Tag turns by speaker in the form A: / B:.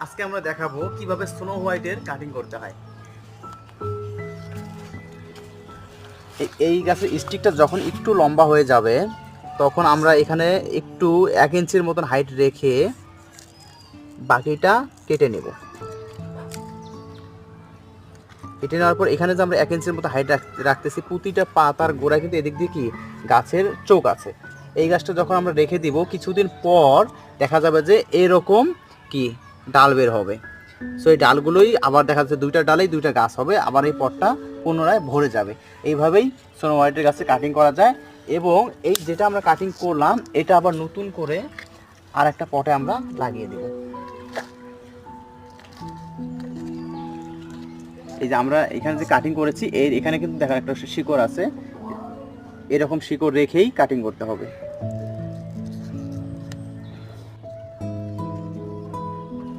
A: আজকে আমরা দেখাবো কিভাবে স্নো হোয়াইটের কাটিং করতে হয়। এই গাছের স্টিকটা যখন একটু লম্বা হয়ে যাবে তখন আমরা এখানে একটু 1 ইঞ্চির মতন হাইট রেখে বাকিটা কেটে নেব। কেটে নেওয়ার পর এখানে যে আমরা 1 ইঞ্চির মতো হাইট রাখতেছি, প্রতিটা পাতার গোড়ায় কিন্তু এদিক দিয়ে কি গাছের চোখ আছে। এই গাছটা যখন আমরা রেখে দিব কিছুদিন পর দেখা যাবে যে এরকম কি ডাল বের হবে। সো এই ডালগুলোই আবার দেখা যাচ্ছে 2টা ডালেই 2টা গাছ হবে, আবার এই পটটা পুনরায় ভরে যাবে। এইভাবেই স্নো হোয়াইটের গাছে কাটিং করা যায়। এবং এই যেটা আমরা কাটিং করলাম এটা আবার নতুন করে আর একটা পটে আমরা লাগিয়ে দেব। এই যে আমরা এখানে যে কাটিং করেছি এর এখানে কিন্তু দেখা একটা শিকড় আছে, এরকম শিকড় রেখেই কাটিং করতে হবে।